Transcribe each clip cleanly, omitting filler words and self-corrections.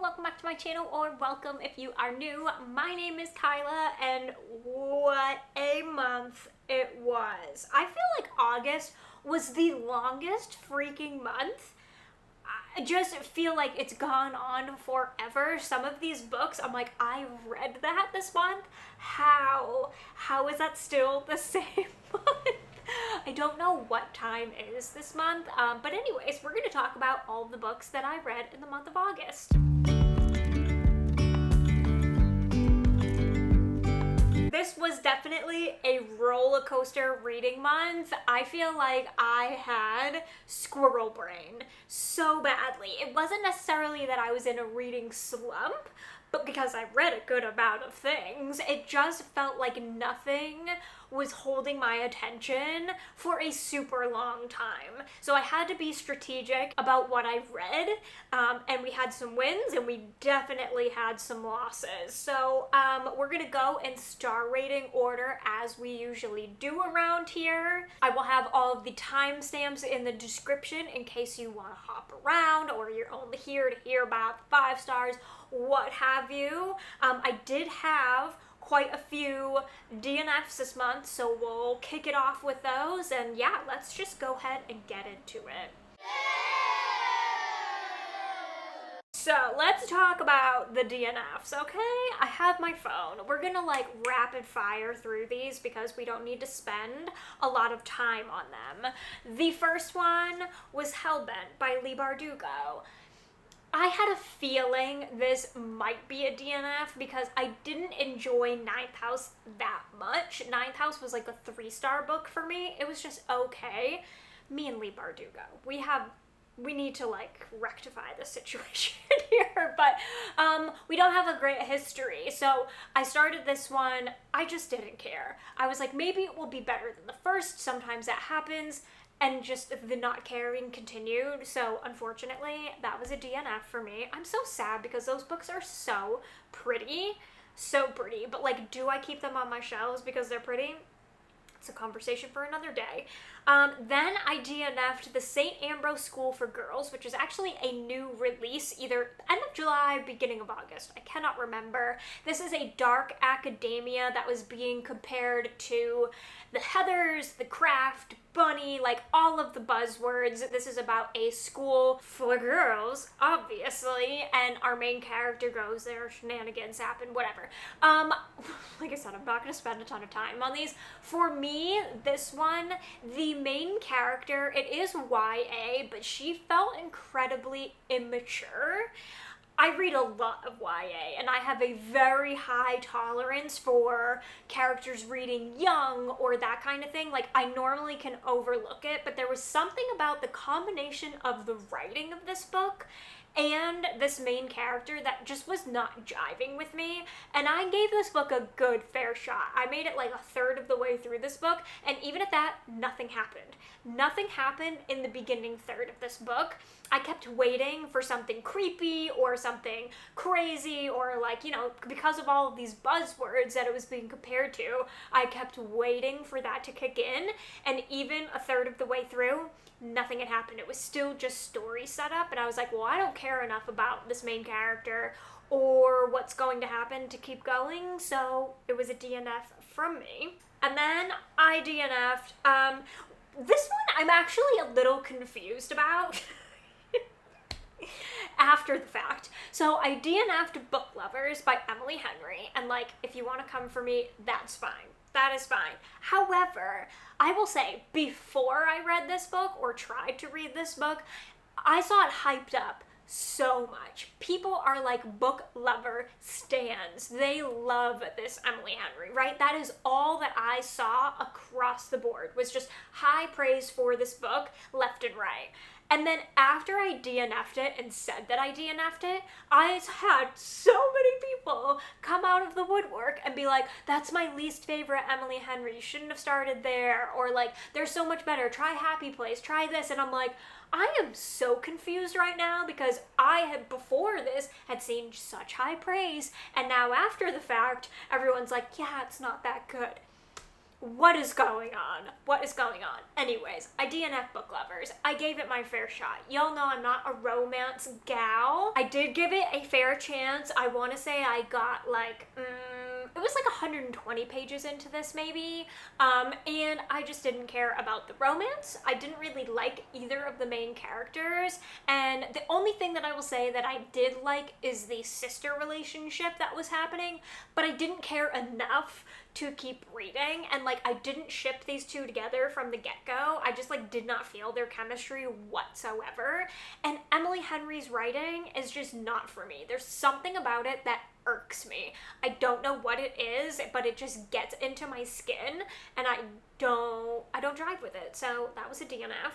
welcome back to my channel, or welcome if you are new. My name is Kyla, and what a month it was. I feel like August was the longest freaking month. I just feel like it's gone on forever. Some of these books, I'm like, I read that this month? How is that still the same month? I don't know what time is this month, but anyways, we're going to talk about all the books that I read in the month of August. This was definitely a roller coaster reading month. I feel like I had squirrel brain so badly. It wasn't necessarily that I was in a reading slump, but because I read a good amount of things, it just felt like nothing was holding my attention for a super long time. So I had to be strategic about what I read, and we had some wins and we definitely had some losses. So we're gonna go in star rating order as we usually do around here. I will have all of the timestamps in the description in case you want to hop around or you're only here to hear about the 5 stars, what have you. I did have quite a few DNFs this month, so we'll kick it off with those, and yeah, let's just go ahead and get into it. So let's talk about the DNFs, okay? I have my phone. We're gonna like rapid fire through these because we don't need to spend a lot of time on them. The first one was Hellbent by Leigh Bardugo. I had a feeling this might be a DNF because I didn't enjoy Ninth House that much. Ninth House was like a 3-star book for me. It was just okay. Me and Leigh Bardugo, we need to like rectify the situation here, but we don't have a great history. So I started this one, I just didn't care. I was like, maybe it will be better than the first. Sometimes that happens. And just the not caring continued. So unfortunately, that was a DNF for me. I'm so sad because those books are so pretty. But like, do I keep them on my shelves because they're pretty? It's a conversation for another day. Then I DNF'd the St. Ambrose School for Girls, which is actually a new release, either end of July, beginning of August. I cannot remember. This is a dark academia that was being compared to the Heathers, the Craft, Bunny, like all of the buzzwords. This is about a school for girls, obviously, and our main character goes there, shenanigans happen, whatever. Like I said, I'm not going to spend a ton of time on these. For me, this one, the main character, it is YA, but she felt incredibly immature. I read a lot of YA, and I have a very high tolerance for characters reading young or that kind of thing. Like, I normally can overlook it, but there was something about the combination of the writing of this book and this main character that just was not jiving with me, and I gave this book a good fair shot. I made it like a third of the way through this book, and even at that, nothing happened. Nothing happened in the beginning third of this book. I kept waiting for something creepy or something crazy, or like, you know, because of all of these buzzwords that it was being compared to, I kept waiting for that to kick in, and even a third of the way through, nothing had happened. It was still just story setup, and I was like, well, I don't care enough about this main character or what's going to happen to keep going, so it was a DNF from me. And then I DNF'd, this one I'm actually a little confused about. After the fact. So I DNF'd Book Lovers by Emily Henry, and like, if you want to come for me, that's fine. That is fine. However, I will say, before I read this book or tried to read this book, I saw it hyped up so much. People are like book lover stans. They love this Emily Henry, right? That is all that I saw across the board, was just high praise for this book left and right. And then after I DNF'd it and said that I DNF'd it, I had so many people come out of the woodwork and be like, that's my least favorite Emily Henry, you shouldn't have started there, or like, there's so much better, try Happy Place, try this. And I'm like, I am so confused right now because I had, before this, had seen such high praise, and now after the fact, everyone's like, yeah, it's not that good. What is going on? What is going on? Anyways, I DNF book lovers. I gave it my fair shot. Y'all know I'm not a romance gal. I did give it a fair chance. I want to say I got like, it was like 120 pages into this maybe, and I just didn't care about the romance. I didn't really like either of the main characters, and the only thing that I will say that I did like is the sister relationship that was happening, but I didn't care enough to keep reading, and like I didn't ship these two together from the get-go. I just like did not feel their chemistry whatsoever, and Emily Henry's writing is just not for me. There's something about it that irks me. I don't know what it is, but it just gets into my skin, and I don't drive with it. So that was a DNF.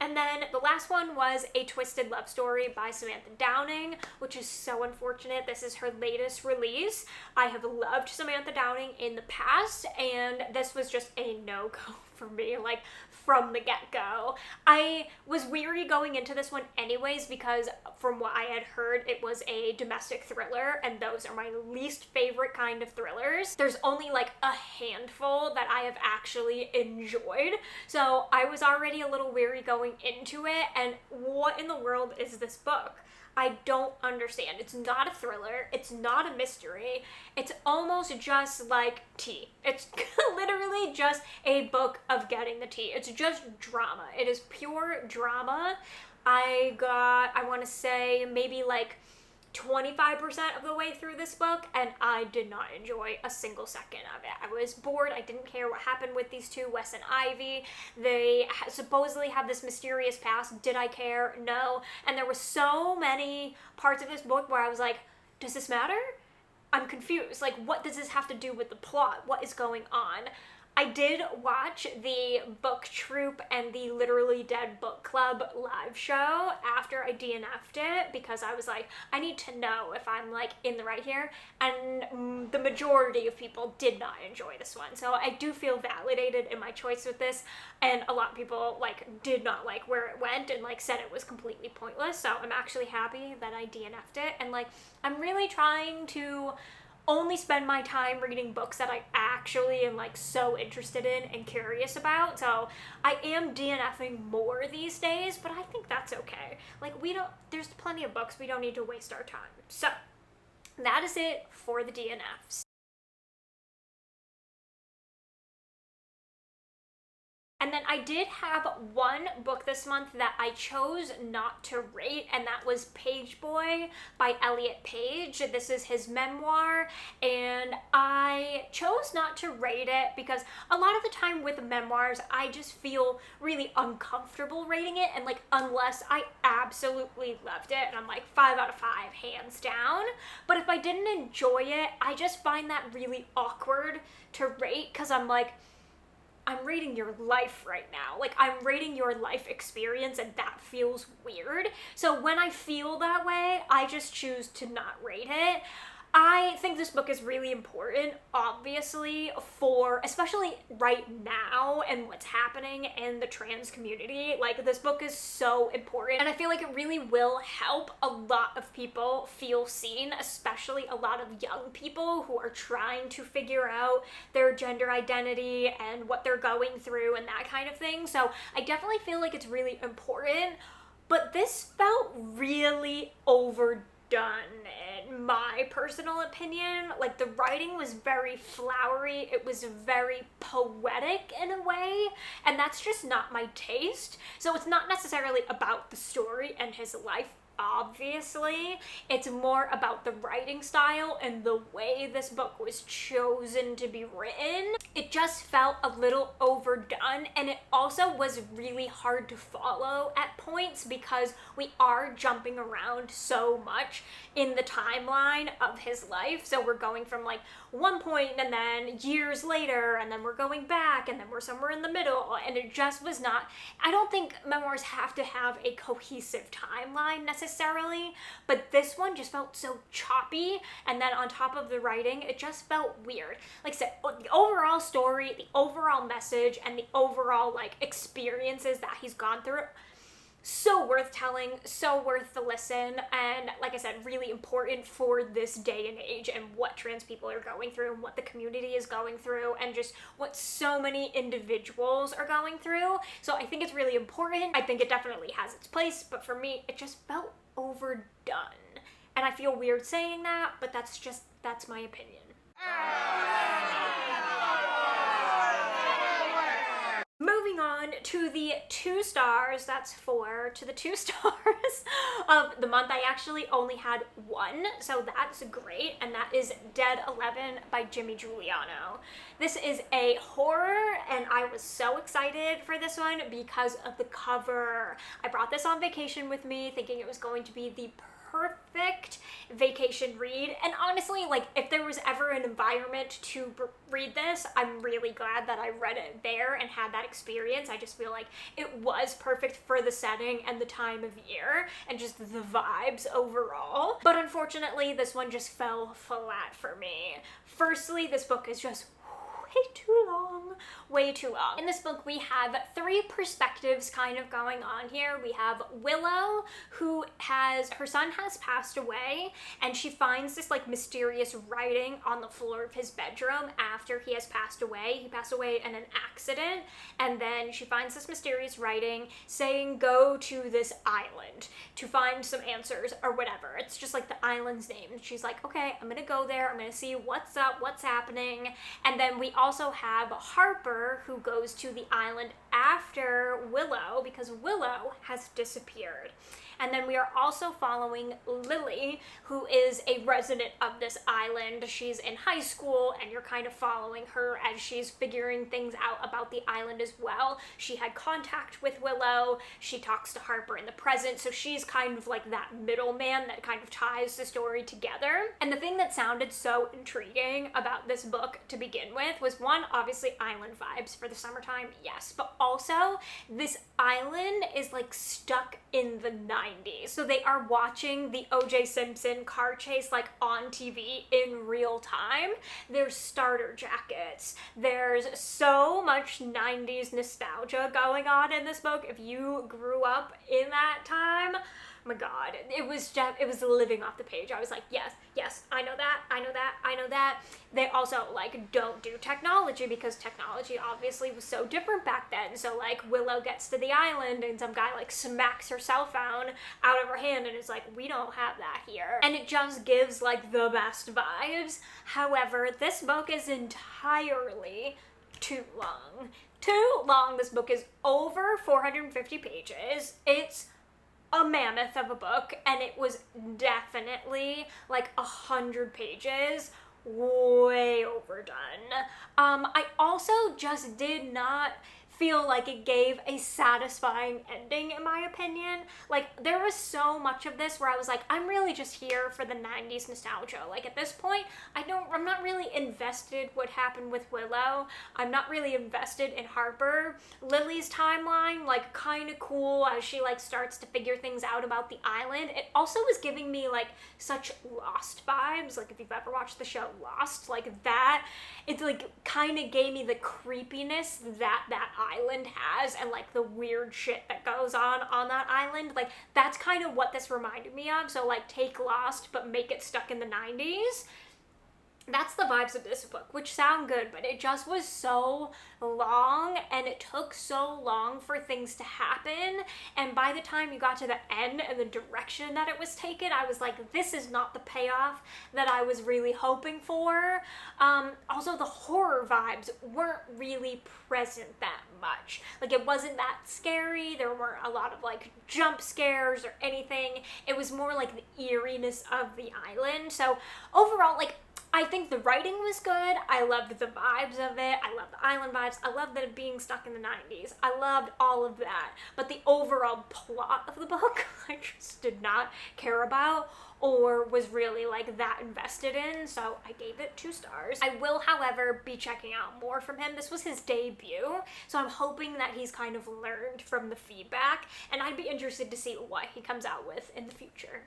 And then the last one was A Twisted Love Story by Samantha Downing, which is so unfortunate. This is her latest release. I have loved Samantha Downing in the past, and this was just a no-go for me, like from the get-go. I was weary going into this one anyways because from what I had heard, it was a domestic thriller, and those are my least favorite kind of thrillers. There's only like a handful that I have actually enjoyed, so I was already a little weary going into it, and what in the world is this book? I don't understand. It's not a thriller. It's not a mystery. It's almost just like tea. It's literally just a book of getting the tea. It's just drama. It is pure drama. I want to say maybe like 25% of the way through this book, and I did not enjoy a single second of it. I was bored. I didn't care what happened with these two, Wes and Ivy. They supposedly have this mysterious past. Did I care? No. And there were so many parts of this book where I was like, does this matter? I'm confused. Like, what does this have to do with the plot? What is going on? I did watch the Book Troop and the Literally Dead Book Club live show after I DNF'd it because I was like, I need to know if I'm like in the right here, and the majority of people did not enjoy this one. So I do feel validated in my choice with this, and a lot of people like did not like where it went and like said it was completely pointless. So I'm actually happy that I DNF'd it, and like I'm really trying to only spend my time reading books that I actually am like so interested in and curious about. So I am DNFing more these days, but I think that's okay. Like there's plenty of books, we don't need to waste our time. So that is it for the DNFs. And then I did have one book this month that I chose not to rate, and that was Page Boy by Elliot Page. This is his memoir, and I chose not to rate it because a lot of the time with memoirs, I just feel really uncomfortable rating it, and like unless I absolutely loved it, and I'm like 5 out of 5, hands down. But if I didn't enjoy it, I just find that really awkward to rate because I'm like, I'm rating your life right now. Like, I'm rating your life experience, and that feels weird. So when I feel that way, I just choose to not rate it. I think this book is really important, obviously, for especially right now and what's happening in the trans community. Like, this book is so important, and I feel like it really will help a lot of people feel seen, especially a lot of young people who are trying to figure out their gender identity and what they're going through and that kind of thing. So I definitely feel like it's really important, but this felt really overdone in my personal opinion. Like, the writing was very flowery, it was very poetic in a way, and that's just not my taste. So it's not necessarily about the story and his life, obviously. It's more about the writing style and the way this book was chosen to be written. It just felt a little overdone, and it also was really hard to follow at points because we are jumping around so much in the timeline of his life. So we're going from like one point and then years later, and then we're going back, and then we're somewhere in the middle, and it just was not, I don't think memoirs have to have a cohesive timeline necessarily, but this one just felt so choppy, and then on top of the writing, it just felt weird. Like I said, the overall story, the overall message, and the overall like experiences that he's gone through, so worth telling, so worth the listen, and like I said, really important for this day and age and what trans people are going through and what the community is going through and just what so many individuals are going through. So I think it's really important. I think it definitely has its place, but for me, it just felt overdone. And I feel weird saying that, but that's my opinion. Moving on to the 2 stars, that's 4 to the 2 stars of the month. I actually only had 1, so that's great, and that is Dead 11 by Jimmy Giuliano. This is a horror, and I was so excited for this one because of the cover. I brought this on vacation with me thinking it was going to be the perfect vacation read, and honestly, like, if there was ever an environment to read this, I'm really glad that I read it there and had that experience. I just feel like it was perfect for the setting and the time of year and just the vibes overall. But unfortunately, this one just fell flat for me. Firstly, this book is just way too long. In this book, we have 3 perspectives kind of going on here. We have Willow, who her son has passed away, and she finds this like mysterious writing on the floor of his bedroom after he has passed away. He passed away in an accident, and then she finds this mysterious writing saying go to this island to find some answers or whatever. It's just like the island's name. She's like, okay, I'm gonna go there, I'm gonna see what's up, what's happening. And then we also have Harper, who goes to the island after Willow because Willow has disappeared. And then we are also following Lily, who is a resident of this island. She's in high school, and you're kind of following her as she's figuring things out about the island as well. She had contact with Willow. She talks to Harper in the present, so she's kind of like that middleman that kind of ties the story together. And the thing that sounded so intriguing about this book to begin with was, one, obviously island vibes for the summertime, yes, but also this island is like stuck in the 90s. So they are watching the O.J. Simpson car chase like on TV in real time. There's starter jackets. There's so much 90s nostalgia going on in this book. If you grew up in that time, oh my god, it was living off the page. I was like, yes, I know that, I know that, I know that. They also like don't do technology because technology obviously was so different back then. So like Willow gets to the island and some guy like smacks her cell phone out of her hand and is like, we don't have that here. And it just gives like the best vibes. However, this book is entirely too long. Too long. This book is over 450 pages. It's a mammoth of a book, and it was definitely like 100 pages, way overdone. I also just did not feel like it gave a satisfying ending, in my opinion. Like, there was so much of this where I was like, I'm really just here for the 90s nostalgia. Like, at this point, I'm not really invested what happened with Willow. I'm not really invested in Harper. Lily's timeline, like, kind of cool as she, like, starts to figure things out about the island. It also was giving me, like, such Lost vibes. Like, if you've ever watched the show Lost, like, that, it's, like, kind of gave me the creepiness that island has and like the weird shit that goes on that island. Like, that's kind of what this reminded me of. So like, take Lost but make it stuck in the 90s. That's the vibes of this book, which sound good, but it just was so long, and it took so long for things to happen, and by the time you got to the end and the direction that it was taken, I was like, this is not the payoff that I was really hoping for. Also, the horror vibes weren't really present that much. Like, it wasn't that scary, there weren't a lot of like jump scares or anything. It was more like the eeriness of the island. So overall, like, I think the writing was good. I loved the vibes of it. I loved the island vibes. I loved that it being stuck in the 90s. I loved all of that. But the overall plot of the book, I just did not care about or was really like that invested in, so I gave it 2 stars. I will, however, be checking out more from him. This was his debut, so I'm hoping that he's kind of learned from the feedback, and I'd be interested to see what he comes out with in the future.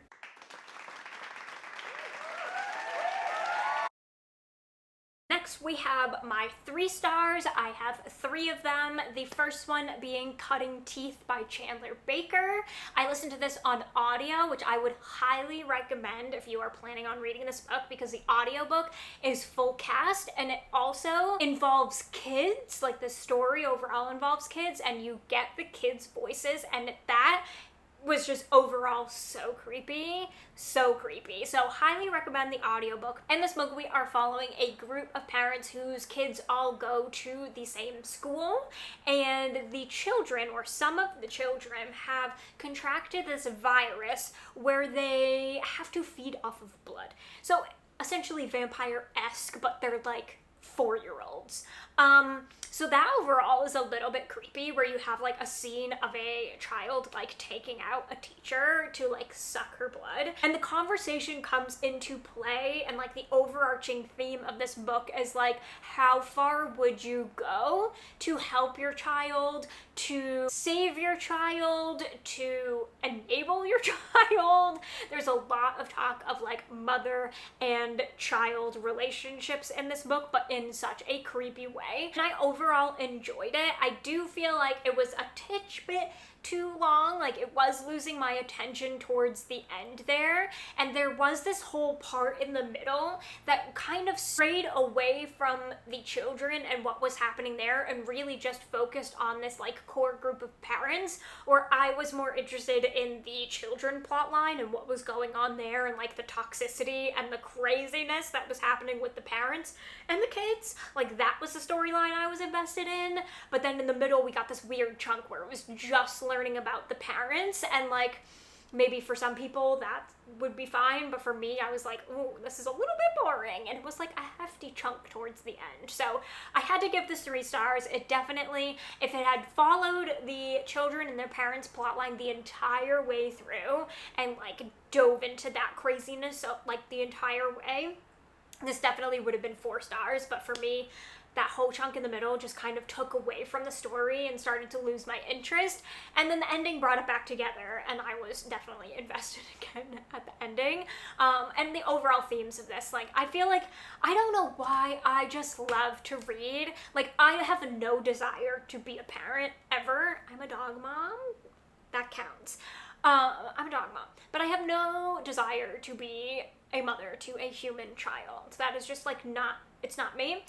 Next, we have my 3 stars. I have 3 of them. The first one being Cutting Teeth by Chandler Baker. I listened to this on audio, which I would highly recommend if you are planning on reading this book, because the audiobook is full cast and it also involves kids. Like, the story overall involves kids and you get the kids' voices, and that was just overall so creepy. So highly recommend the audiobook. In this book, we are following a group of parents whose kids all go to the same school, and the children, or some of the children, have contracted this virus where they have to feed off of blood. So essentially vampire-esque, but they're like 4-year-olds. So that overall is a little bit creepy, where you have like a scene of a child like taking out a teacher to like suck her blood. And the conversation comes into play, and like the overarching theme of this book is like, how far would you go to help your child, to save your child, to enable your child? There's a lot of talk of like mother and child relationships in this book, but in such a creepy way. And I overall enjoyed it. I do feel like it was a titch bit too long, like it was losing my attention towards the end there, and there was this whole part in the middle that kind of strayed away from the children and what was happening there, and really just focused on this like core group of parents, where I was more interested in the children plotline and what was going on there, and like the toxicity and the craziness that was happening with the parents and the kids. Like, that was the storyline I was invested in. But then in the middle we got this weird chunk where it was just learning about the parents, and like maybe for some people that would be fine, but for me I was like, ooh, this is a little bit boring, and it was like a hefty chunk towards the end. So I had to give this 3 stars. It definitely, if it had followed the children and their parents plotline the entire way through and like dove into that craziness of like the entire way, this definitely would have been 4 stars. But for me, that whole chunk in the middle just kind of took away from the story and started to lose my interest. And then the ending brought it back together, and I was definitely invested again at the ending. And the overall themes of this, like, I feel like, I don't know why, I just love to read. Like, I have no desire to be a parent ever. I'm a dog mom. That counts. I'm a dog mom. But I have no desire to be a mother to a human child. That is just like not, it's not me.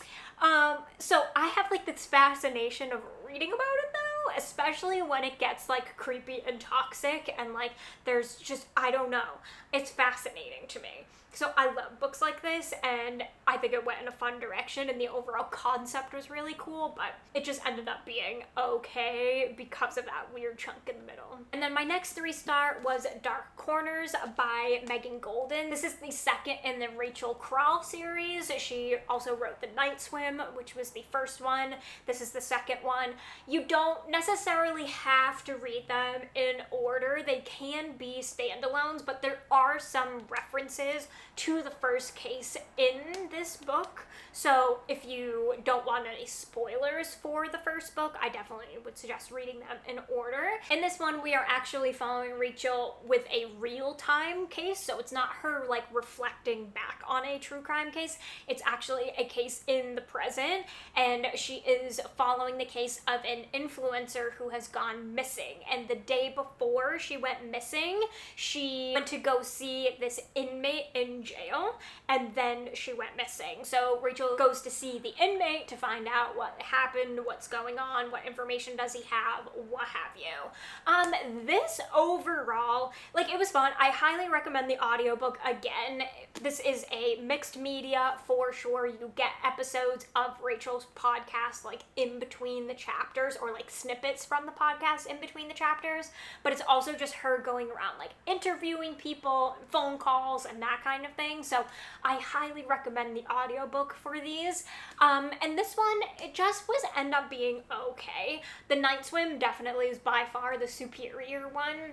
So I have like this fascination of reading about it though, especially when it gets like creepy and toxic, and like there's just, I don't know, it's fascinating to me. So I love books like this, and I think it went in a fun direction, and the overall concept was really cool, but it just ended up being okay because of that weird chunk in the middle. And then my next 3 star was Dark Corners by Megan Golden. This is the second in the Rachel Crawl series. She also wrote The Night Swim, which was the first one. This is the second one. You don't necessarily have to read them in order. They can be standalones, but there are some references to the first case in this book. So if you don't want any spoilers for the first book, I definitely would suggest reading them in order. In this one, we are actually following Rachel with a real-time case, so it's not her like reflecting back on a true crime case. It's actually a case in the present, and she is following the case of an influencer who has gone missing. And the day before she went missing, she went to go see this inmate in jail, and then she went missing. So Rachel goes to see the inmate to find out what happened, what's going on, what information does he have, what have you. This overall, like, it was fun. I highly recommend the audiobook again. This is a mixed media for sure. You get episodes of Rachel's podcast like in between the chapters, or like snippets from the podcast in between the chapters, but it's also just her going around like interviewing people, phone calls, and that kind of thing. So I highly recommend the audiobook for these. And this one, it just was end up being okay. The Night Swim definitely is by far the superior one.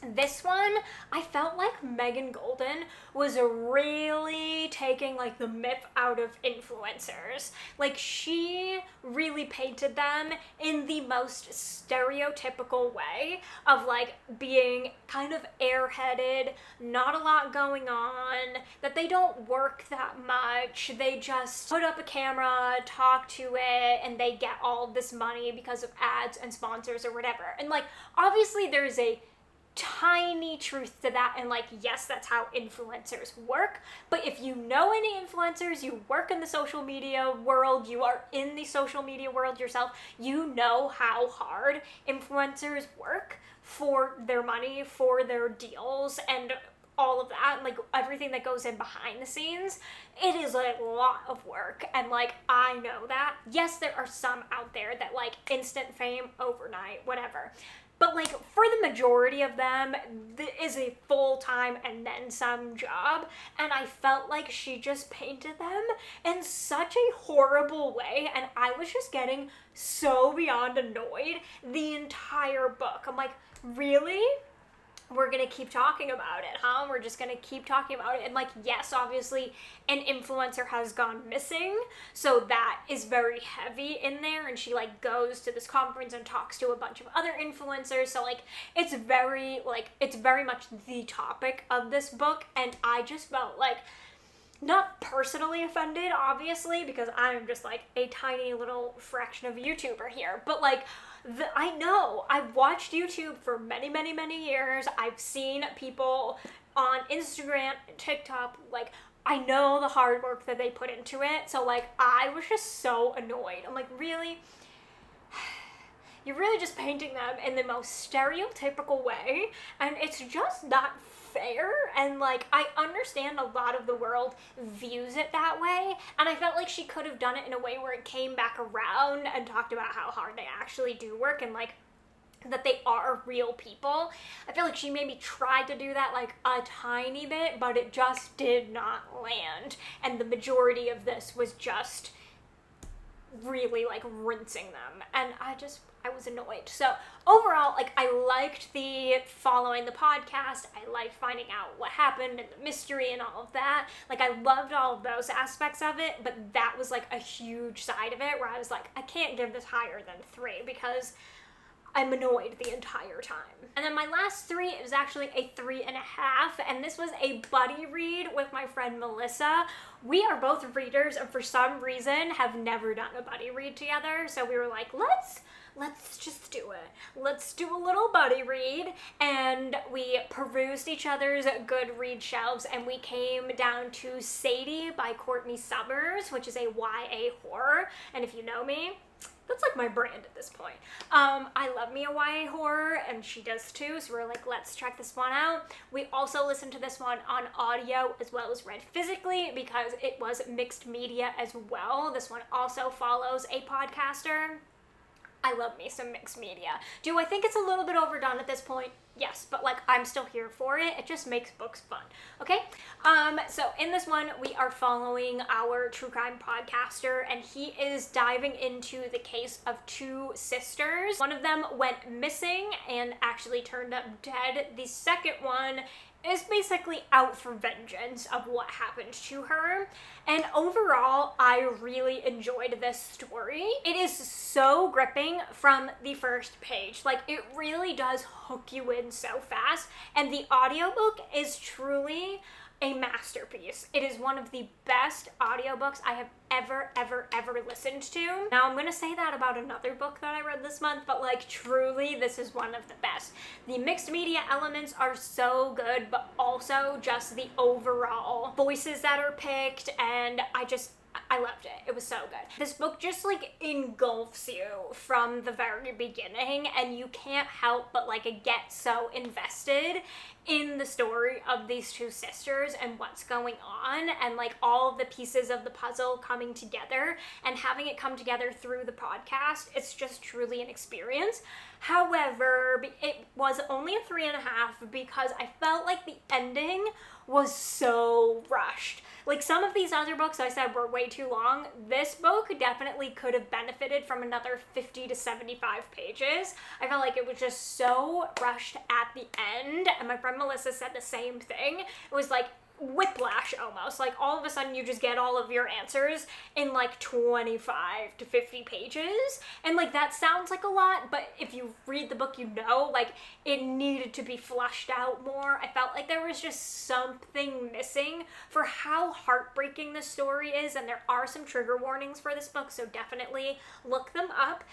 This one, I felt like Megan Golden was really taking like the myth out of influencers. Like, she really painted them in the most stereotypical way of like being kind of airheaded, not a lot going on, that they don't work that much, they just put up a camera, talk to it, and they get all of this money because of ads and sponsors or whatever. And like, obviously there's a tiny truth to that, and like, yes, that's how influencers work, but if you know any influencers, you work in the social media world, you are in the social media world yourself, you know how hard influencers work for their money, for their deals, and all of that, like everything that goes in behind the scenes. It is a lot of work, and like, I know that. Yes, there are some out there that like instant fame overnight, whatever. But like, for the majority of them, this is a full-time and then some job, and I felt like she just painted them in such a horrible way, and I was just getting so beyond annoyed the entire book. I'm like, really? We're gonna keep talking about it, huh? We're just gonna keep talking about it. And like, yes, obviously an influencer has gone missing, so that is very heavy in there, and she like goes to this conference and talks to a bunch of other influencers, so like, it's very much the topic of this book, and I just felt like, not personally offended, obviously, because I'm just like a tiny little fraction of a YouTuber here, but like, I know, I've watched YouTube for many, many, many years. I've seen people on Instagram, TikTok, like, I know the hard work that they put into it, so like, I was just so annoyed. I'm like, really? You're really just painting them in the most stereotypical way, and it's just not fair. And like, I understand a lot of the world views it that way, and I felt like she could have done it in a way where it came back around and talked about how hard they actually do work, and like, that they are real people. I feel like she maybe tried to do that like a tiny bit, but it just did not land, and the majority of this was just really like rinsing them, and I was annoyed. So overall, like, I liked the following the podcast, I liked finding out what happened and the mystery and all of that. Like, I loved all of those aspects of it, but that was like a huge side of it where I was like, I can't give this higher than 3 because I'm annoyed the entire time. And then my last 3 is actually a 3.5, and this was a buddy read with my friend Melissa. We are both readers, and for some reason have never done a buddy read together, so we were like, let's just do it. Let's do a little buddy read, and we perused each other's Goodreads shelves, and we came down to Sadie by Courtney Summers, which is a YA horror, and if you know me, that's like my brand at this point. I love me a YA horror, and she does too, so we're like, let's check this one out. We also listened to this one on audio as well as read physically because it was mixed media as well. This one also follows a podcaster. I love me some mixed media. Do I think it's a little bit overdone at this point? Yes, but like, I'm still here for it. It just makes books fun, okay? So in this one, we are following our true crime podcaster, and he is diving into the case of 2 sisters. One of them went missing and actually turned up dead. The second one is basically out for vengeance of what happened to her. And overall, I really enjoyed this story. It is so gripping from the first page. Like, it really does hook you in so fast. And the audiobook is truly a masterpiece. It is one of the best audiobooks I have ever listened to. Now, I'm gonna say that about another book that I read this month, but like, truly, this is one of the best. The mixed media elements are so good, but also just the overall voices that are picked, and I loved it. It was so good. This book just like engulfs you from the very beginning, and you can't help but like get so invested in the story of these 2 sisters and what's going on, and like all of the pieces of the puzzle coming together, and having it come together through the podcast. It's just truly an experience. However, it was only a 3.5 because I felt like the ending was so rushed. Like, some of these other books I said were way too long. This book definitely could have benefited from another 50 to 75 pages. I felt like it was just so rushed at the end, and my friend Melissa said the same thing. It was like whiplash almost. Like, all of a sudden you just get all of your answers in like 25 to 50 pages, and like that sounds like a lot, but if you read the book, you know, like, it needed to be flushed out more. I felt like there was just something missing for how heartbreaking the story is, and there are some trigger warnings for this book, so definitely look them up.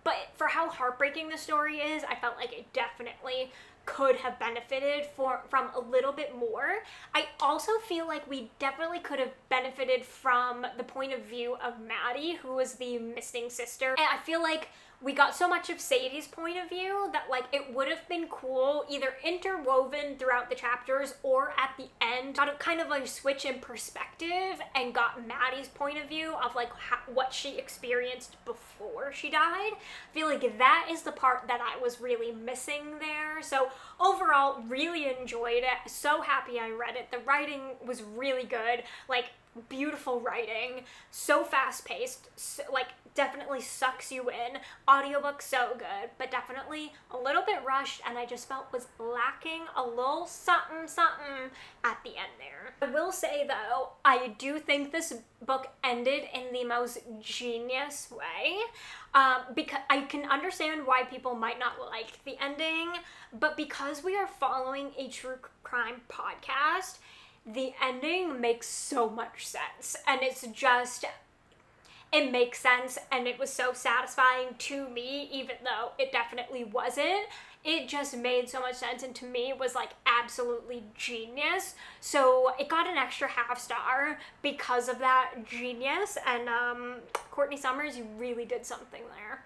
But for how heartbreaking the story is, I felt like it definitely could have benefited from a little bit more. I also feel like we definitely could have benefited from the point of view of Maddie, who was the missing sister. And I feel like we got so much of Sadie's point of view that like it would have been cool, either interwoven throughout the chapters or at the end, got a kind of like switch in perspective and got Maddie's point of view of like what she experienced before she died. I feel like that is the part that I was really missing there. So overall, really enjoyed it. So happy I read it. The writing was really good. Like, beautiful writing, so fast-paced, so, like, definitely sucks you in. Audiobook so good, but definitely a little bit rushed, and I just felt was lacking a little something at the end there. I will say though, I do think this book ended in the most genius way, because I can understand why people might not like the ending, but because we are following a true crime podcast, the ending makes so much sense, and it's just, it makes sense, and it was so satisfying to me, even though it definitely wasn't. It just made so much sense, and to me was like absolutely genius. So it got an extra half star because of that genius, and Courtney Summers, you really did something there.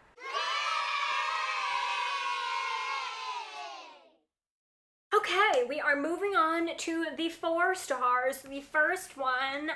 Okay, we are moving on to the 4 stars. The first one,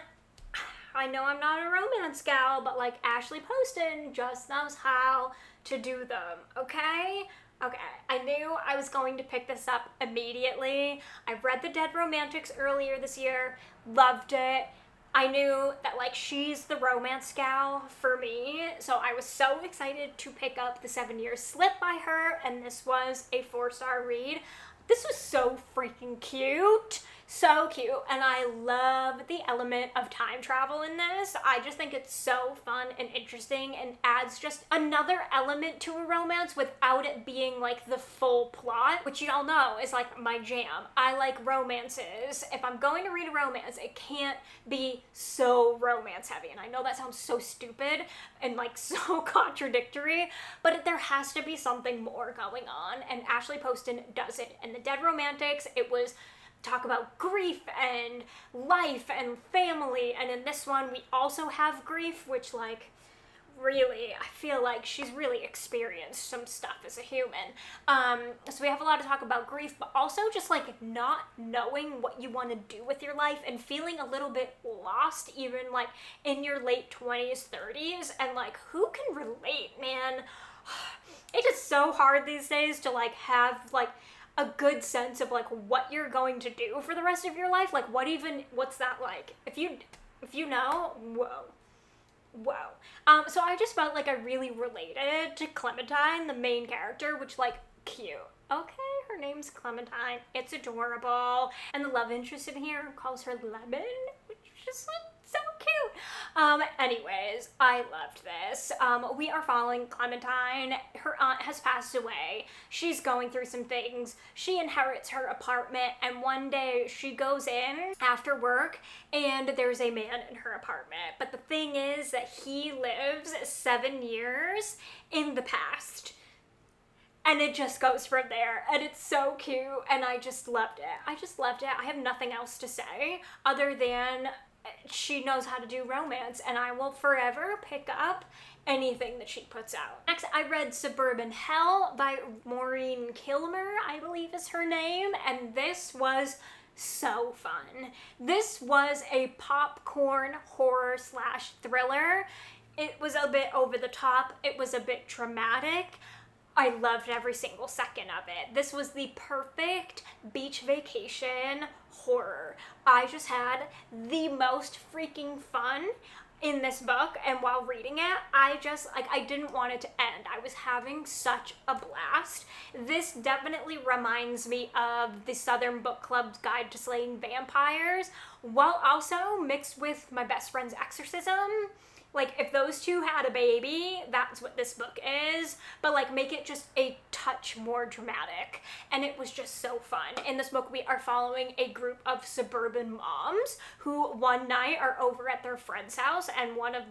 I know I'm not a romance gal, but like Ashley Poston just knows how to do them, okay? Okay, I knew I was going to pick this up immediately. I read The Dead Romantics earlier this year, loved it. I knew that like she's the romance gal for me, so I was so excited to pick up The 7 Years Slip by her, and this was a 4-star read. This was so freaking cute. So cute, and I love the element of time travel in this. I just think it's so fun and interesting and adds just another element to a romance without it being like the full plot, which y'all know is like my jam. I like romances. If I'm going to read a romance, it can't be so romance heavy, and I know that sounds so stupid and like so contradictory, but there has to be something more going on, and Ashley Poston does it. In The Dead Romantics, it was talk about grief and life and family, and in this one we also have grief, which like really, I feel like she's really experienced some stuff as a human. So we have a lot to talk about grief, but also just like not knowing what you want to do with your life and feeling a little bit lost even like in your late 20s, 30s, and like who can relate, man? It's just so hard these days to like have like a good sense of like what you're going to do for the rest of your life. Like what's that like? If you know, whoa. So I just felt like I really related to Clementine, the main character, which like cute. Okay, her name's Clementine. It's adorable. And the love interest in here calls her Lemon, which is just like so cute. Anyways, I loved this. We are following Clementine. Her aunt has passed away. She's going through some things. She inherits her apartment, and one day she goes in after work and there's a man in her apartment. But the thing is that he lives 7 years in the past. And it just goes from there, and it's so cute, and I just loved it. I have nothing else to say other than she knows how to do romance, and I will forever pick up anything that she puts out. Next, I read Suburban Hell by Maureen Kilmer, I believe is her name, and this was so fun. This was a popcorn horror / thriller. It was a bit over the top. It was a bit traumatic. I loved every single second of it. This was the perfect beach vacation horror. I just had the most freaking fun in this book, and while reading it, I didn't want it to end. I was having such a blast. This definitely reminds me of the Southern Book Club's Guide to Slaying Vampires, while also mixed with My Best Friend's Exorcism. Like, if those two had a baby, that's what this book is, but like make it just a touch more dramatic. And it was just so fun. In this book, we are following a group of suburban moms who one night are over at their friend's house, and one of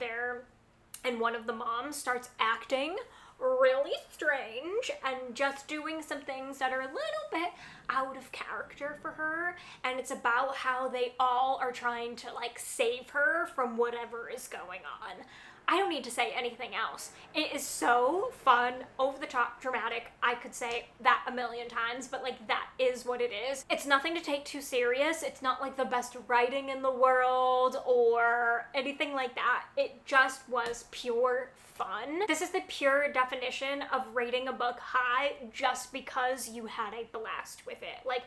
the moms starts acting really strange and just doing some things that are a little bit out of character for her, and it's about how they all are trying to like save her from whatever is going on. I don't need to say anything else. It is so fun, over the top, dramatic. I could say that a million times, but like that is what it is. It's nothing to take too serious. It's not like the best writing in the world or anything like that. It just was pure fun. This is the pure definition of rating a book high just because you had a blast with it. Like,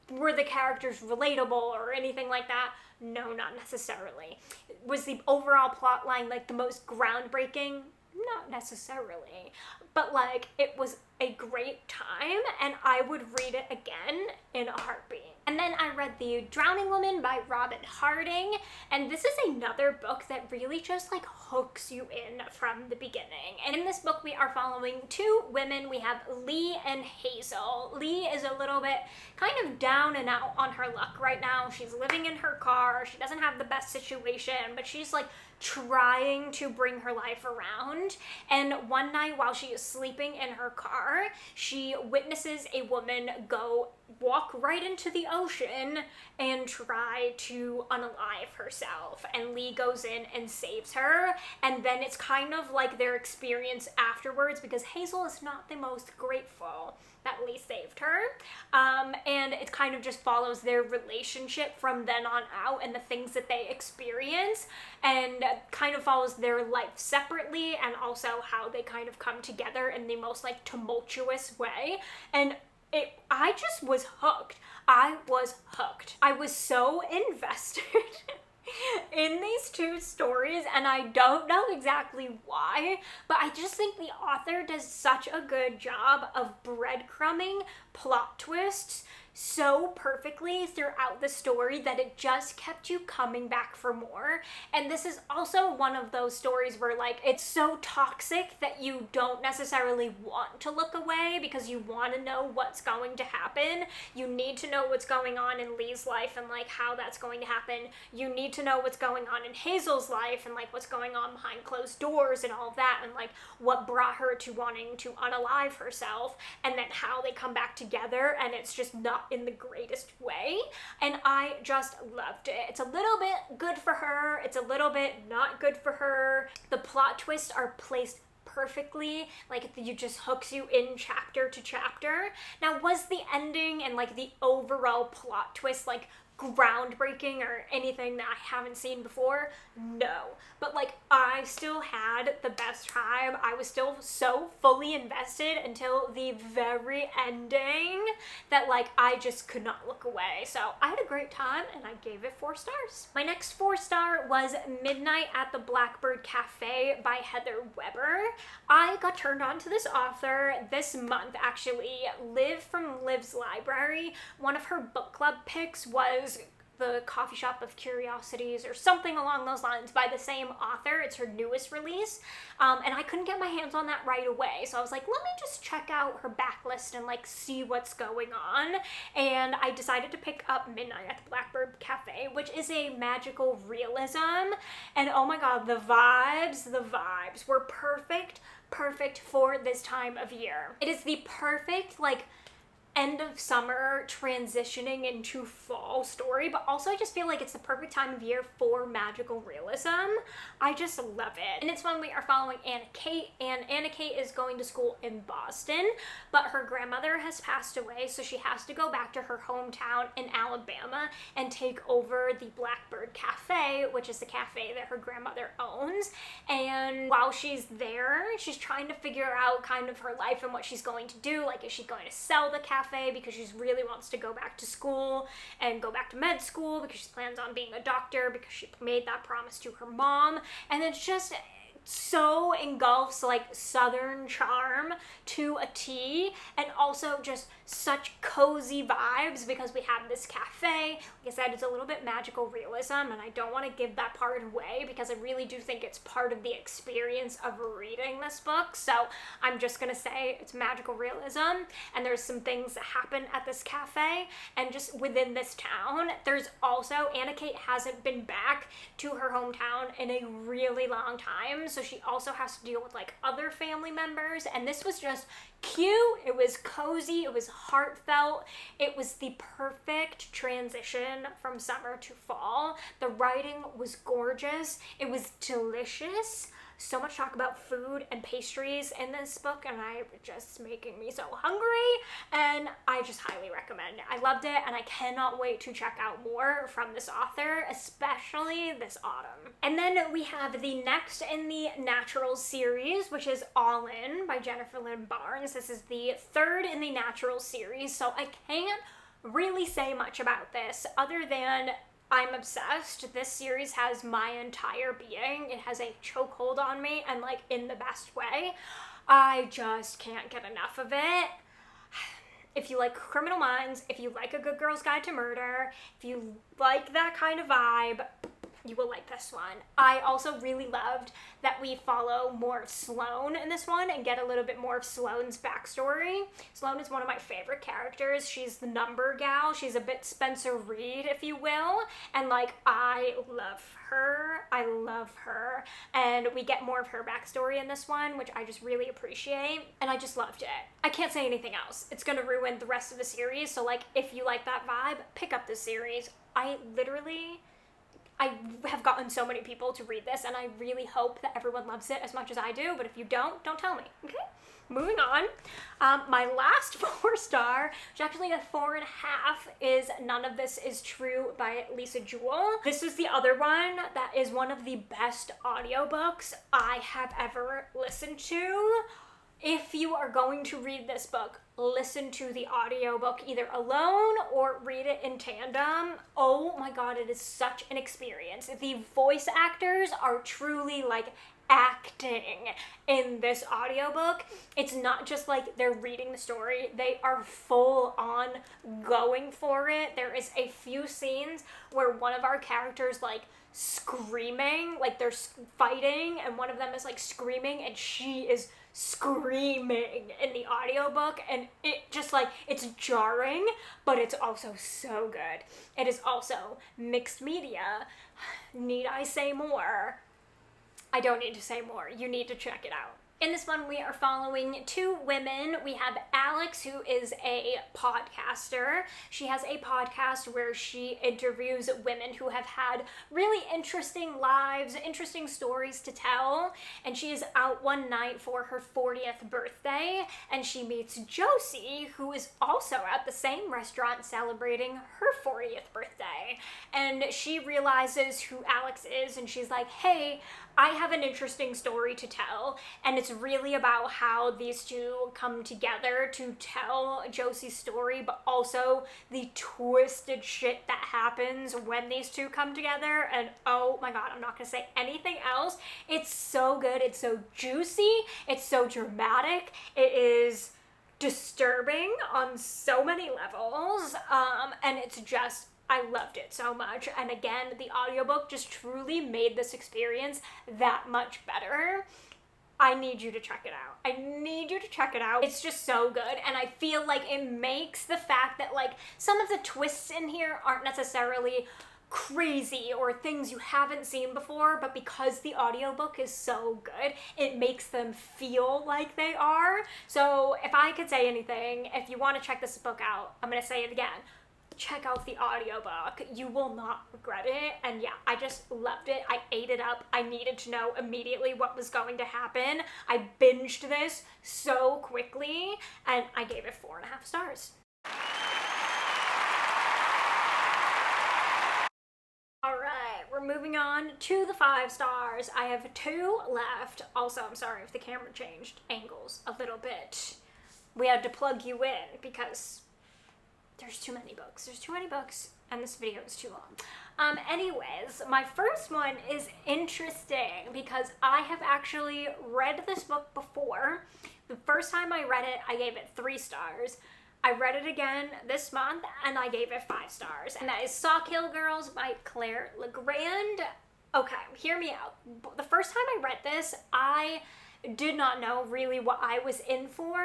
were the characters relatable or anything like that? No, not necessarily. Was the overall plot line like the most groundbreaking? Not necessarily. But like, it was a great time, and I would read it again in a heartbeat. And then I read The Drowning Woman by Robin Harding, and this is another book that really just like hooks you in from the beginning. And in this book, we are following two women. We have Lee and Hazel. Lee is a little bit kind of down and out on her luck right now. She's living in her car. She doesn't have the best situation, but she's like trying to bring her life around. And one night while she is sleeping in her car, she witnesses a woman walk right into the ocean and try to unalive herself. And Lee goes in and saves her. And then it's kind of like their experience afterwards, because Hazel is not the most grateful that Lee saved her. And it kind of just follows their relationship from then on out and the things that they experience, and kind of follows their life separately, and also how they kind of come together in the most like tumultuous way. And I just was hooked. I was hooked. I was so invested in these two stories, and I don't know exactly why, but I just think the author does such a good job of breadcrumbing plot twists so perfectly throughout the story that it just kept you coming back for more. And this is also one of those stories where like it's so toxic that you don't necessarily want to look away, because you want to know what's going to happen. You need to know what's going on in Lee's life and like how that's going to happen. You need to know what's going on in Hazel's life and like what's going on behind closed doors and all of that, and like what brought her to wanting to unalive herself, and then how they come back together, and it's just not in the greatest way. And I just loved it. It's a little bit good for her, it's a little bit not good for her. The plot twists are placed perfectly, like you just hooks you in chapter to chapter. Now, was the ending and like the overall plot twist like groundbreaking or anything that I haven't seen before? No. But like, I still had the best time. I was still so fully invested until the very ending that like I just could not look away. So I had a great time, and I gave it 4 stars. My next 4-star was Midnight at the Blackbird Cafe by Heather Weber. I got turned on to this author this month, actually. Liv from Liv's Library, one of her book club picks was The Coffee Shop of Curiosities or something along those lines by the same author. It's her newest release, and I couldn't get my hands on that right away, so I was like, let me just check out her backlist and like see what's going on. And I decided to pick up Midnight at the Blackbird Cafe, which is a magical realism, and oh my god, the vibes were perfect for this time of year. It is the perfect like end of summer transitioning into fall story, but also I just feel like it's the perfect time of year for magical realism. I just love it. And it's when we are following Anna Kate, and Anna Kate is going to school in Boston, but her grandmother has passed away, so she has to go back to her hometown in Alabama and take over the Blackbird Cafe, which is the cafe that her grandmother owns. And while she's there, she's trying to figure out kind of her life and what she's going to do. Like, is she going to sell the cafe because she really wants to go back to school and go back to med school because she plans on being a doctor because she made that promise to her mom? And it's just so engulfs like Southern charm to a T, and also just such cozy vibes because we have this cafe. Like I said, it's a little bit magical realism, and I don't want to give that part away because I really do think it's part of the experience of reading this book. So I'm just gonna say it's magical realism, and there's some things that happen at this cafe and just within this town. There's also, Anna Kate hasn't been back to her hometown in a really long time, so she also has to deal with like other family members, and this was just cute, it was cozy, it was heartfelt, it was the perfect transition from summer to fall. The writing was gorgeous, it was delicious. So much talk about food and pastries in this book, and just making me so hungry, and I just highly recommend it. I loved it, and I cannot wait to check out more from this author, especially this autumn. And then we have the next in the Naturals series, which is All In by Jennifer Lynn Barnes. This is the third in the Naturals series, so I can't really say much about this other than I'm obsessed. This series has my entire being. It has a chokehold on me, and like in the best way. I just can't get enough of it. If you like Criminal Minds, if you like A Good Girl's Guide to Murder, if you like that kind of vibe, you will like this one. I also really loved that we follow more of Sloane in this one and get a little bit more of Sloane's backstory. Sloane is one of my favorite characters. She's the number gal. She's a bit Spencer Reid, if you will. And like, I love her. I love her. And we get more of her backstory in this one, which I just really appreciate. And I just loved it. I can't say anything else. It's gonna ruin the rest of the series. So like, if you like that vibe, pick up this series. I have gotten so many people to read this, and I really hope that everyone loves it as much as I do, but if you don't tell me, okay? Moving on. My last 4-star, which actually a 4.5, is None of This Is True by Lisa Jewell. This is the other one that is one of the best audiobooks I have ever listened to. If you are going to read this book, listen to the audiobook either alone or read it in tandem. Oh my god, it is such an experience. The voice actors are truly like acting in this audiobook. It's not just like they're reading the story, they are full on going for it. There is a few scenes where one of our characters like screaming, like they're fighting, and one of them is like screaming, and she is screaming in the audiobook, and it just like, it's jarring, but it's also so good. It is also mixed media. Need I say more? I don't need to say more. You need to check it out. In this one, we are following two women. We have Alex, who is a podcaster. She has a podcast where she interviews women who have had really interesting lives, interesting stories to tell. And she is out one night for her 40th birthday, and she meets Josie, who is also at the same restaurant celebrating her 40th birthday. And she realizes who Alex is, and she's like, hey, I have an interesting story to tell, and it's really about how these two come together to tell Josie's story, but also the twisted shit that happens when these two come together. And oh my god, I'm not gonna say anything else. It's so good, it's so juicy, it's so dramatic, it is disturbing on so many levels, and it's just, I loved it so much. And again, the audiobook just truly made this experience that much better. I need you to check it out. I need you to check it out. It's just so good, and I feel like it makes the fact that like some of the twists in here aren't necessarily crazy or things you haven't seen before, but because the audiobook is so good, it makes them feel like they are. So if I could say anything, if you want to check this book out, I'm gonna say it again. Check out the audiobook. You will not regret it. And yeah, I just loved it. I ate it up. I needed to know immediately what was going to happen. I binged this so quickly, and I gave it 4.5 stars. Alright, we're moving on to the 5 stars. I have 2 left. Also, I'm sorry if the camera changed angles a little bit. We had to plug you in because there's too many books. There's too many books, and this video is too long. Anyways, my first one is interesting because I have actually read this book before. The first time I read it, I gave it 3 stars. I read it again this month, and I gave it 5 stars. And that is Sawkill Girls by Claire Legrand. Okay, hear me out. The first time I read this, I did not know really what I was in for.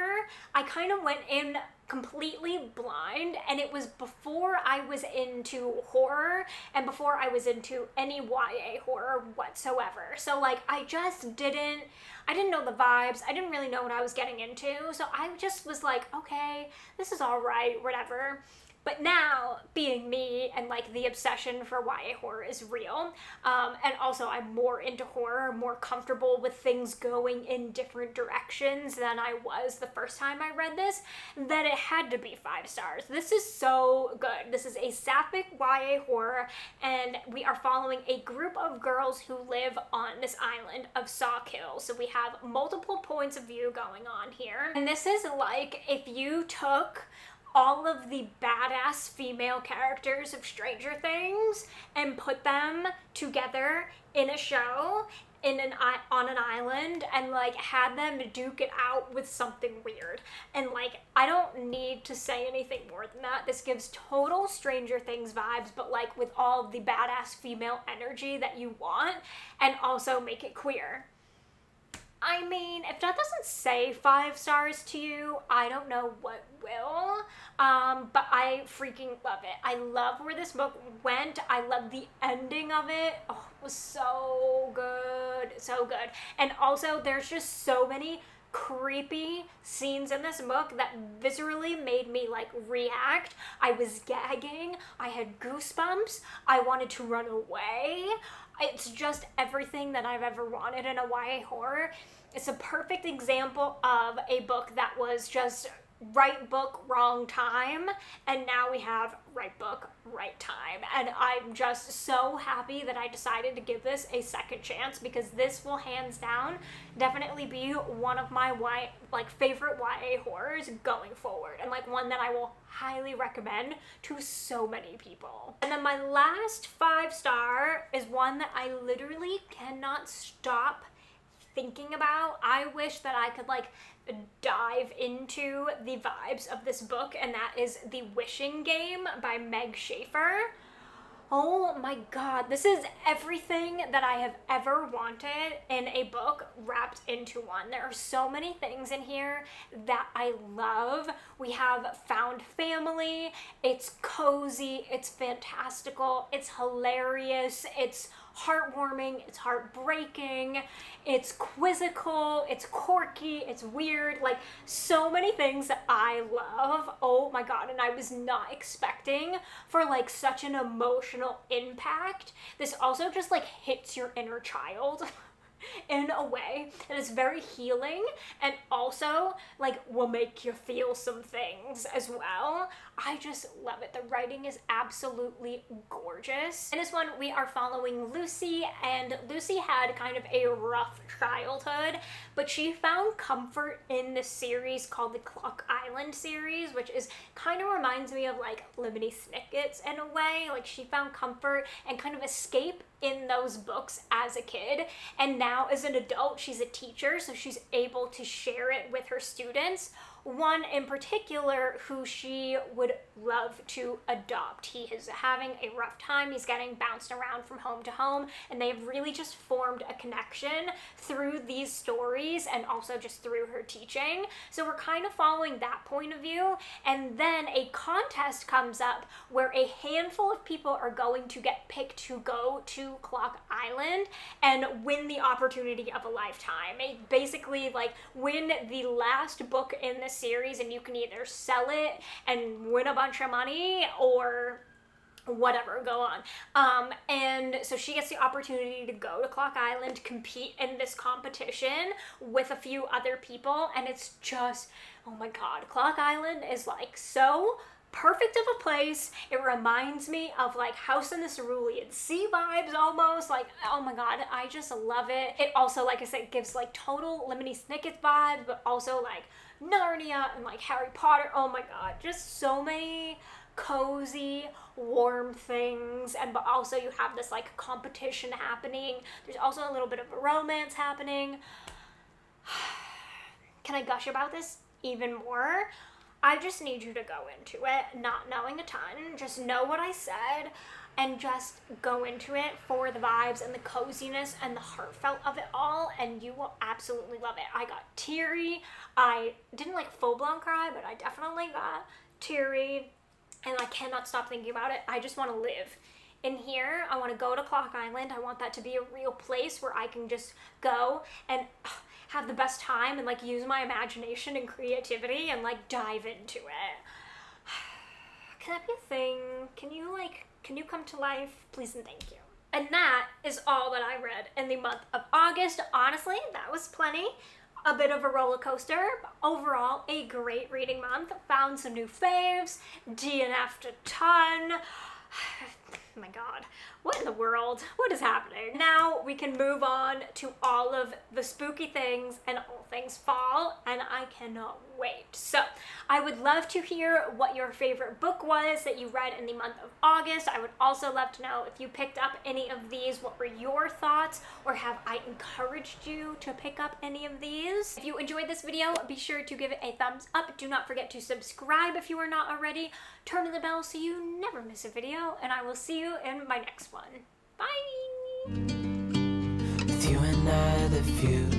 I kind of went in completely blind, and it was before I was into horror and before I was into any YA horror whatsoever. So like I didn't know the vibes. I didn't really know what I was getting into. So I just was like, okay, this is all right, whatever. But now, being me and like the obsession for YA horror is real, and also I'm more into horror, more comfortable with things going in different directions than I was the first time I read this, that it had to be 5 stars. This is so good. This is a sapphic YA horror, and we are following a group of girls who live on this island of Sawkill. So we have multiple points of view going on here. And this is like if you took all of the badass female characters of Stranger Things and put them together in a show on an island and like had them duke it out with something weird. And like I don't need to say anything more than that. This gives total Stranger Things vibes, but like with all of the badass female energy that you want, and also make it queer. I mean, if that doesn't say 5 stars to you, I don't know what will, but I freaking love it. I love where this book went. I love the ending of it. Oh, it was so good, so good. And also, there's just so many creepy scenes in this book that viscerally made me like react. I was gagging. I had goosebumps. I wanted to run away. It's just everything that I've ever wanted in a YA horror. It's a perfect example of a book that was just right book, wrong time, and now we have right book, right time. And I'm just so happy that I decided to give this a second chance, because this will hands down definitely be one of my favorite YA horrors going forward, and like one that I will highly recommend to so many people. And then my last 5 star is one that I literally cannot stop thinking about. I wish that I could like dive into the vibes of this book, and that is The Wishing Game by Meg Schaefer. Oh my god, this is everything that I have ever wanted in a book wrapped into one. There are so many things in here that I love. We have found family, it's cozy, it's fantastical, it's hilarious, it's heartwarming, it's heartbreaking, it's quizzical, it's quirky, it's weird, like so many things that I love. Oh my god, and I was not expecting for like such an emotional impact. This also just like hits your inner child in a way that is very healing, and also like will make you feel some things as well. I just love it. The writing is absolutely gorgeous. In this one, we are following Lucy, and Lucy had kind of a rough childhood, but she found comfort in this series called the Clock Island series, which is kind of reminds me of like Lemony Snicket's in a way. Like she found comfort and kind of escape in those books as a kid, and now as an adult she's a teacher, so she's able to share it with her students. one in particular who she would love to adopt. He is having a rough time. He's getting bounced around from home to home, and they have really just formed a connection through these stories and also just through her teaching. So we're kind of following that point of view, and then a contest comes up where a handful of people are going to get picked to go to Clock Island and win the opportunity of a lifetime. Basically, like, win the last book in the series, and you can either sell it and win a bunch of money or whatever, go on. And so she gets the opportunity to go to Clock Island, compete in this competition with a few other people, and it's just, oh my god, Clock Island is like so perfect of a place. It reminds me of like House in the Cerulean Sea vibes almost. Like, oh my god, I just love it. It also, like I said, gives like total Lemony Snicket vibes, but also like Narnia and like Harry Potter. Oh my god, just so many cozy, warm things. And but also you have this like competition happening. There's also a little bit of a romance happening. Can I gush about this even more? I just need you to go into it not knowing a ton. Just know what I said and just go into it for the vibes and the coziness and the heartfelt of it all, and you will absolutely love it. I got teary. I didn't like full-blown cry, but I definitely got teary, and I cannot stop thinking about it. I just want to live in here. I want to go to Clock Island. I want that to be a real place where I can just go and have the best time and like use my imagination and creativity and like dive into it. Can that be a thing? Can you come to life? Please and thank you. And that is all that I read in the month of August. Honestly, that was plenty. A bit of a roller coaster, but overall a great reading month. Found some new faves, DNF'd a ton. Oh my god, what in the world? What is happening? Now we can move on to all of the spooky things and all things fall, and I cannot wait. So I would love to hear what your favorite book was that you read in the month of August. I would also love to know if you picked up any of these, what were your thoughts, or have I encouraged you to pick up any of these? If you enjoyed this video, be sure to give it a thumbs up. Do not forget to subscribe if you are not already. Turn on the bell so you never miss a video, and I will see you in my next one. Bye! With you and I, the future